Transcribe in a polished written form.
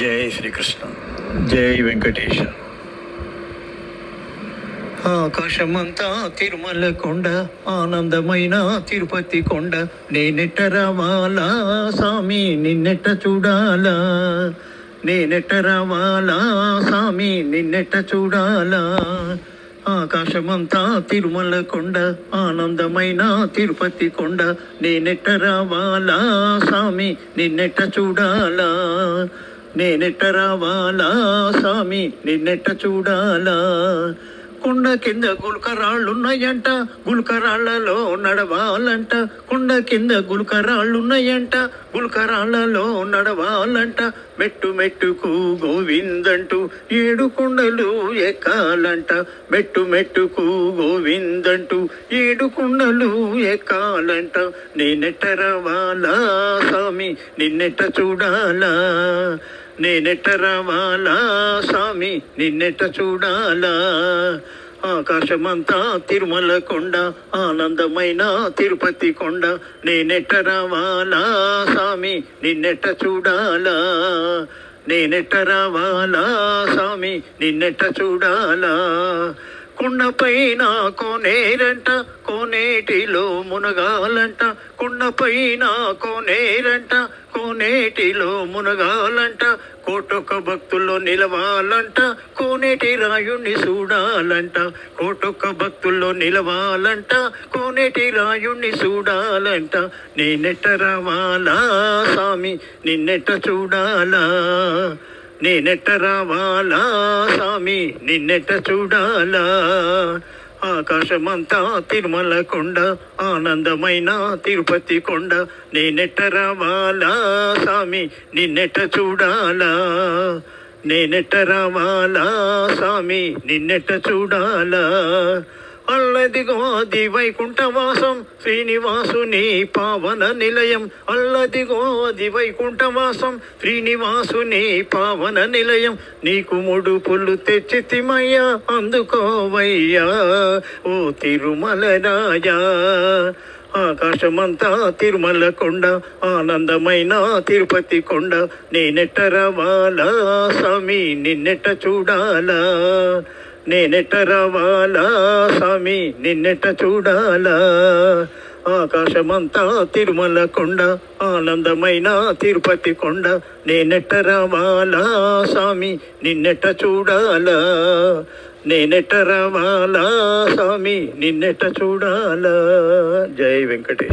జై శ్రీకృష్ణ. జై వెంకటేశ. ఆకాశమంతా తిరుమల కొండ, ఆనందమైన తిరుపతి కొండ, నేనెట్ట రావాలా స్వామి నిన్నెట్ట చూడాలా, నేనెట్ట రావాలా స్వామి నిన్నెట్ట చూడాలా. ఆకాశమంతా తిరుమల కొండ, ఆనందమైన తిరుపతి కొండ, నేనెట్ట రావాలా స్వామి నిన్నెట్ట చూడాలా, నేనెట్ట రావాలా స్వామి నిన్నెట్ట చూడాలా. కొండ కింద గుల్కరాళ్ళున్నాయంట, గుల్కరాళ్లలో నడవాలంట, కొండ కింద గుల్కరాళ్ళున్నాయంట, గుల్కరాళ్లలో నడవాలంట, మెట్టు మెట్టుకు గోవిందంటూ 7 కొండలు ఎక్కాలంట, మెట్టు మెట్టుకు గోవిందంటూ 7 కొండలు ఎక్కాలంట, నేనెట్ట రావాలా స్వామి నిన్నెట్ట చూడాలా, నేనెట్ట రావాలా స్వామి నిన్నెట్ట చూడాలా. ఆకాశమంతా తిరుమల కొండ, ఆనందమైన తిరుపతి కొండ, నేనెట్ట రావాలా స్వామి నిన్నెట్ట చూడాలా, నేనెట్ట రావాలా స్వామి నిన్నెట్ట చూడాలా. కొండపైన కోనేరంట, కోనేటిలో మునగాలంట, కొండపైన కోనేరంట, కోనేటిలో మునగాలంట, కోటొక్క భక్తుల్లో నిలవాలంట, కోనేటి రాయుణ్ణి చూడాలంట, కోటొక్క భక్తుల్లో నిలవాలంట, కోనేటి రాయుణ్ణి చూడాలంట, నేనెట్ట రావాలా స్వామి నిన్నెట్ట చూడాలా, నేనెట్ట రావాలా స్వామి నిన్నెట్ట చూడాలా. ఆకాశమంతా తిరుమల కొండ, ఆనందమైన తిరుపతి కొండ, నేనెట్ట రావాలా స్వామి నిన్నెట్ట చూడాలా, నేనెట్ట రావాలా స్వామి నిన్నెట్ట చూడాలా. అల్లదిగో అది వైకుంఠవాసం శ్రీనివాసుని పావన నిలయం, అల్లదిగో అది వైకుంఠవాసం శ్రీనివాసుని పావన నిలయం, నీకు ముడుపులు తెచ్చితిమయ్యా అందుకోవయ్యా ఓ తిరుమల రాజా. ఆకాశమంతా తిరుమల కొండ, ఆనందమైన తిరుపతి కొండ, నేనెట్ట రావాలా స్వామి నిన్నెట్ట చూడాలా, నేనెట్ట రావాలా స్వామి నిన్నెట్ట చూడాలా. ఆకాశమంతా తిరుమల కొండ, ఆనందమైన తిరుపతి కొండ, నేనెట్ట రావాలా స్వామి నిన్నెట్ట చూడాలా, నేనెట్ట రావాలా స్వామి నిన్నెట్ట చూడాలా. జై వెంకటేష్.